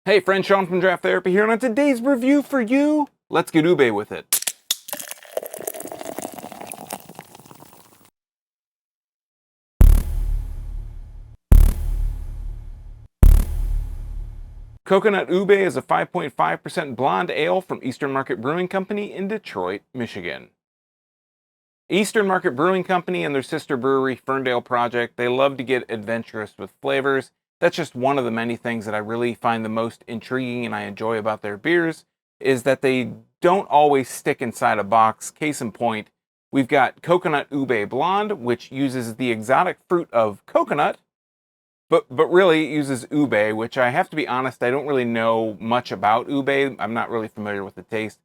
Hey friends, Sean from Draft Therapy here, and on today's review for you, let's get ube with it. Coconut Ube is a 5.5% blonde ale from Eastern Market Brewing Company in Detroit, Michigan. Eastern Market Brewing Company and their sister brewery, Ferndale Project, they love to get adventurous with flavors. That's just one of the many things that I really find the most intriguing and I enjoy about their beers, is that they don't always stick inside a box. Case in point, we've got Coconut Ube Blonde, which uses the exotic fruit of coconut, but really it uses ube, which I have to be honest, I don't really know much about ube. I'm not really familiar with the taste.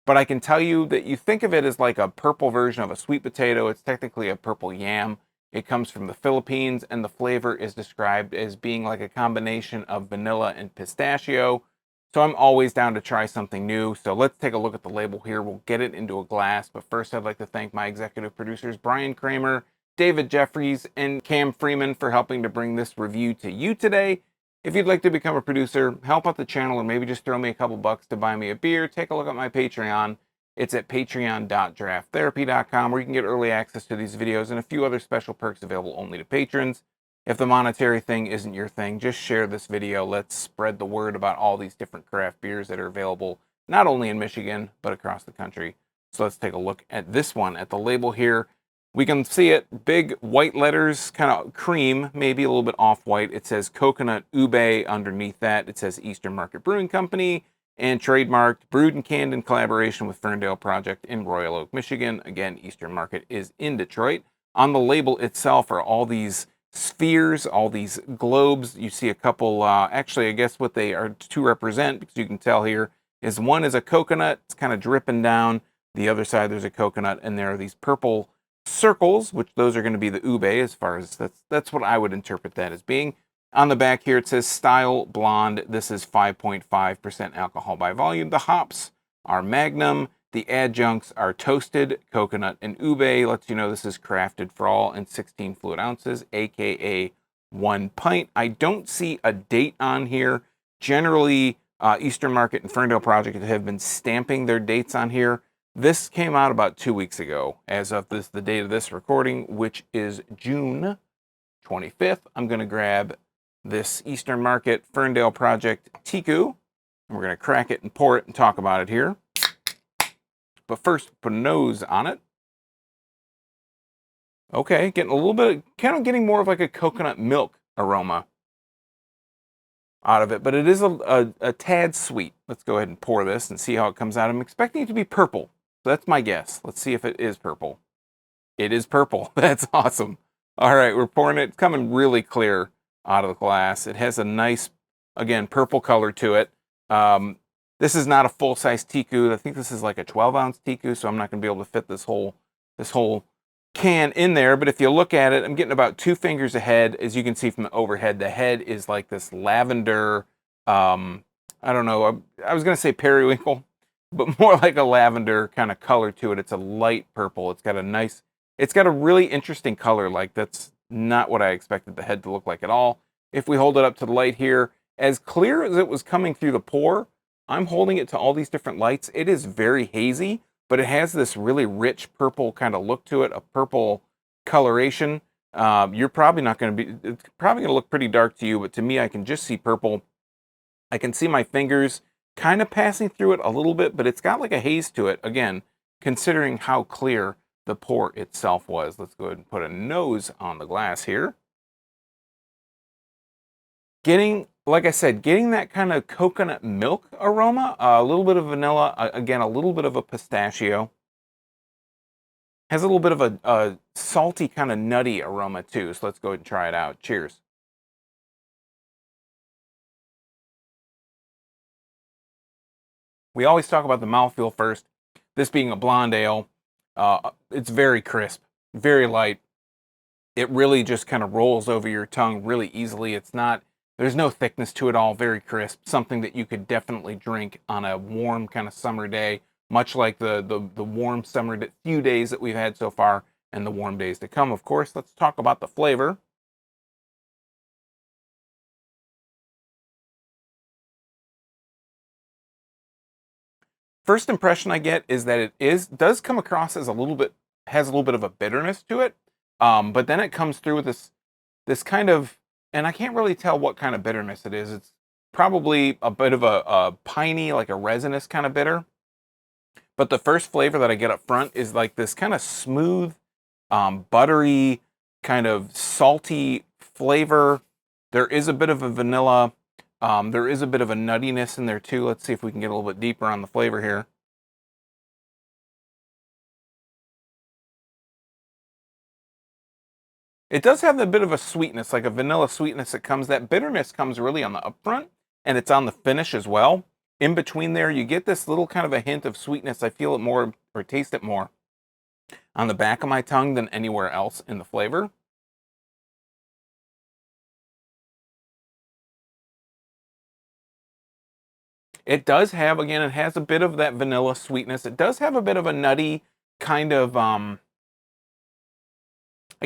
But I can tell you that you think of it as like a purple version of a sweet potato. It's technically a purple yam. It comes from the Philippines, and the flavor is described as being like a combination of vanilla and pistachio. So I'm always down to try something new. So let's take a look at the label here. We'll get it into a glass. But first, I'd like to thank my executive producers, Brian Kramer, David Jeffries, and Cam Freeman, for helping to bring this review to you today. If you'd like to become a producer, help out the channel, or maybe just throw me a couple bucks to buy me a beer, take a look at my Patreon. It's at patreon.drafttherapy.com, where you can get early access to these videos and a few other special perks available only to patrons. If the monetary thing isn't your thing, just share this video. Let's spread the word about all these different craft beers that are available, not only in Michigan, but across the country. So let's take a look at this one. At the label here, we can see it, big white letters, kind of cream, maybe a little bit off-white. It says Coconut Ube underneath that. It says Eastern Market Brewing Company, and trademarked, brewed and canned in collaboration with Ferndale Project in Royal Oak, Michigan. Again, Eastern Market is in Detroit. On the label itself are all these spheres, all these globes. You see a couple, actually, I guess what they are to represent, because you can tell here, is one is a coconut. It's kind of dripping down. The other side, there's a coconut, and there are these purple circles, which those are going to be the ube, as far as that's what I would interpret that as being. On the back here, it says Style Blonde. This is 5.5% alcohol by volume. The hops are Magnum. The adjuncts are toasted coconut and ube. Lets you know this is crafted for all in 16 fluid ounces, aka 1 pint. I don't see a date on here. Generally, Eastern Market and Ferndale Project have been stamping their dates on here. This came out about 2 weeks ago, as of the date of this recording, which is June 25th. I'm going to grab this Eastern Market Ferndale Project Tiku, and we're going to crack it and pour it and talk about it here. But first, put a nose on it. Okay, getting a little bit, kind of getting more of like a coconut milk aroma out of it, but it is a tad sweet. Let's go ahead and pour this and see how it comes out. I'm expecting it to be purple. So that's my guess. Let's see if it is purple. It is purple. That's awesome. All right, we're pouring it. It's coming really clear out of the glass. It has a nice, again, purple color to it. This is not a full-size Tiku. I think this is like a 12-ounce Tiku, so I'm not going to be able to fit this whole can in there. But if you look at it, I'm getting about 2 fingers ahead. As you can see from the overhead, the head is like this lavender, I don't know, I was going to say periwinkle, but more like a lavender kind of color to it. It's a light purple. It's got a really interesting color. Like, that's not what I expected the head to look like at all. If we hold it up to the light here, as clear as it was coming through the pour, I'm holding it to all these different lights. It is very hazy, but it has this really rich purple kind of look to it, a purple coloration. You're probably not going to be, it's probably going to look pretty dark to you, but to me, I can just see purple. I can see my fingers kind of passing through it a little bit, but it's got like a haze to it. Again, considering how clear the pour itself was. Let's go ahead and put a nose on the glass here. Getting, like I said, getting that kind of coconut milk aroma, a little bit of vanilla, again, a little bit of a pistachio. Has a little bit of a salty kind of nutty aroma too. So let's go ahead and try it out. Cheers. We always talk about the mouthfeel first. This being a blonde ale, it's very crisp, very light. It really just kind of rolls over your tongue really easily. There's no thickness to it all, very crisp. Something that you could definitely drink on a warm kind of summer day, much like the warm summer few days that we've had so far and the warm days to come, of course. Let's talk about the flavor. First impression I get is that does come across as has a little bit of a bitterness to it. But then it comes through with this kind of, and I can't really tell what kind of bitterness it is. It's probably a bit of a piney, like a resinous kind of bitter. But the first flavor that I get up front is like this kind of smooth, buttery, kind of salty flavor. There is a bit of a vanilla. There is a bit of a nuttiness in there too. Let's see if we can get a little bit deeper on the flavor here. It does have a bit of a sweetness, like a vanilla sweetness that comes. That bitterness comes really on the upfront, and it's on the finish as well. In between there, you get this little kind of a hint of sweetness. I feel it more, or taste it more, on the back of my tongue than anywhere else in the flavor. It does have, again, it has a bit of that vanilla sweetness. It does have a bit of a nutty kind of, I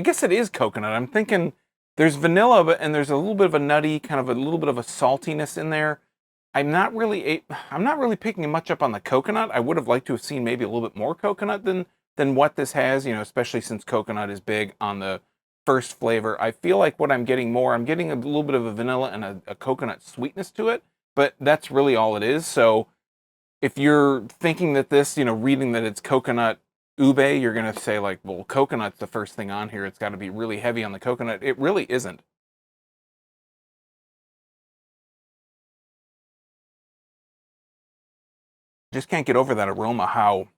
guess it is coconut. I'm thinking there's vanilla, and there's a little bit of a nutty, kind of a little bit of a saltiness in there. I'm not really picking much up on the coconut. I would have liked to have seen maybe a little bit more coconut than what this has, especially since coconut is big on the first flavor. I feel like what I'm getting I'm getting a little bit of a vanilla and a coconut sweetness to it, but that's really all it is. So if you're thinking that this, reading that it's coconut ube, you're going to say like, well, coconut's the first thing on here. It's got to be really heavy on the coconut. It really isn't. Just can't get over that aroma, how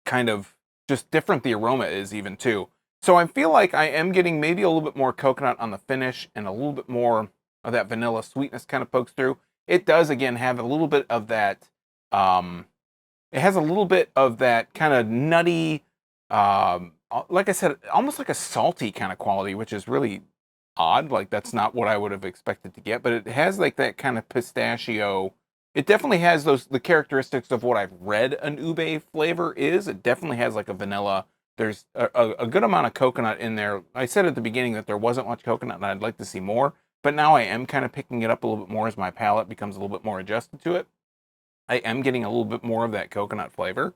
kind of just different the aroma is even too. So I feel like I am getting maybe a little bit more coconut on the finish and a little bit more of that vanilla sweetness kind of pokes through. It does again have a little bit of that, it has a little bit of that kind of nutty, like I said, almost like a salty kind of quality, which is really odd. Like that's not what I would have expected to get, but it has like that kind of pistachio. It definitely has the characteristics of what I've read an ube flavor is. It definitely has like a vanilla. There's a good amount of coconut in there. I said at the beginning that there wasn't much coconut and I'd like to see more, but now I am kind of picking it up a little bit more as my palate becomes a little bit more adjusted to it. I am getting a little bit more of that coconut flavor.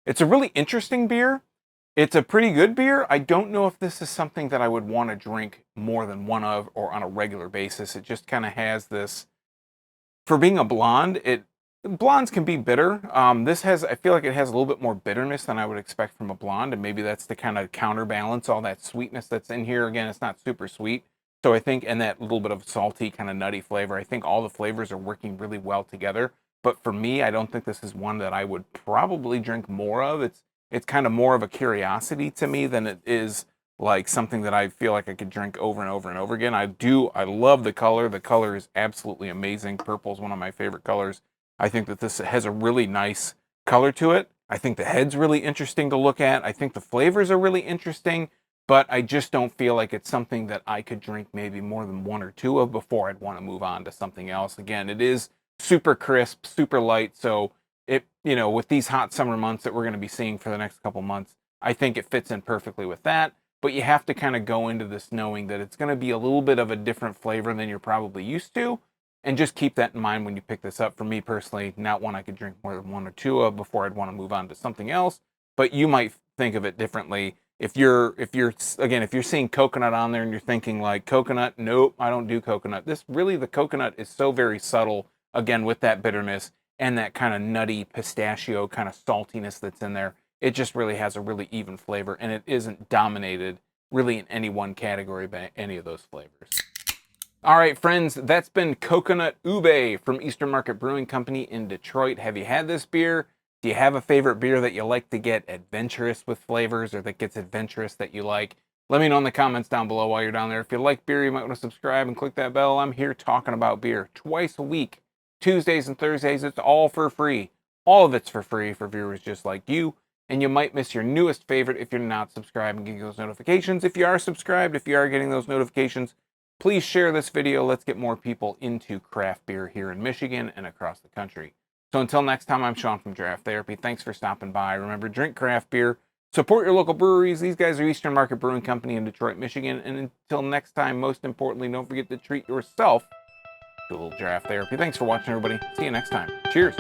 It's a really interesting beer. It's a pretty good beer. I don't know if this is something that I would want to drink more than one of or on a regular basis. It just kind of has this, for being a blonde, blondes can be bitter. I feel like it has a little bit more bitterness than I would expect from a blonde, and maybe that's to kind of counterbalance all that sweetness that's in here. Again, it's not super sweet. So I think, and that little bit of salty, kind of nutty flavor, I think all the flavors are working really well together. But for me, I don't think this is one that I would probably drink more of. It's kind of more of a curiosity to me than it is like something that I feel like I could drink over and over and over again. I love the color. The color is absolutely amazing. Purple is one of my favorite colors. I think that this has a really nice color to it. I think the head's really interesting to look at. I think the flavors are really interesting, but I just don't feel like it's something that I could drink maybe more than one or two of before I'd want to move on to something else. Again, it is super crisp, super light, so with these hot summer months that we're going to be seeing for the next couple months, I think it fits in perfectly with that. But you have to kind of go into this knowing that it's going to be a little bit of a different flavor than you're probably used to. And just keep that in mind when you pick this up. For me personally, not one I could drink more than one or two of before I'd want to move on to something else. But you might think of it differently. If you're seeing coconut on there and you're thinking like coconut, nope, I don't do coconut. The coconut is so very subtle, again, with that bitterness and that kind of nutty pistachio kind of saltiness that's in there. It just really has a really even flavor, and it isn't dominated really in any one category by any of those flavors. All right, friends, that's been Coconut Ube from Eastern Market Brewing Company in Detroit. Have you had this beer? Do you have a favorite beer that you like to get adventurous with flavors, or that gets adventurous that you like? Let me know in the comments down below while you're down there. If you like beer, you might want to subscribe and click that bell. I'm here talking about beer twice a week, Tuesdays and Thursdays. It's all for free. All of it's for free for viewers just like you. And you might miss your newest favorite if you're not subscribed and getting those notifications. If you are subscribed, if you are getting those notifications, please share this video. Let's get more people into craft beer here in Michigan and across the country. So until next time, I'm Sean from Draft Therapy. Thanks for stopping by. Remember, drink craft beer. Support your local breweries. These guys are Eastern Market Brewing Company in Detroit, Michigan. And until next time, most importantly, don't forget to treat yourself do a little draft therapy. Thanks for watching, everybody. See you next time. Cheers.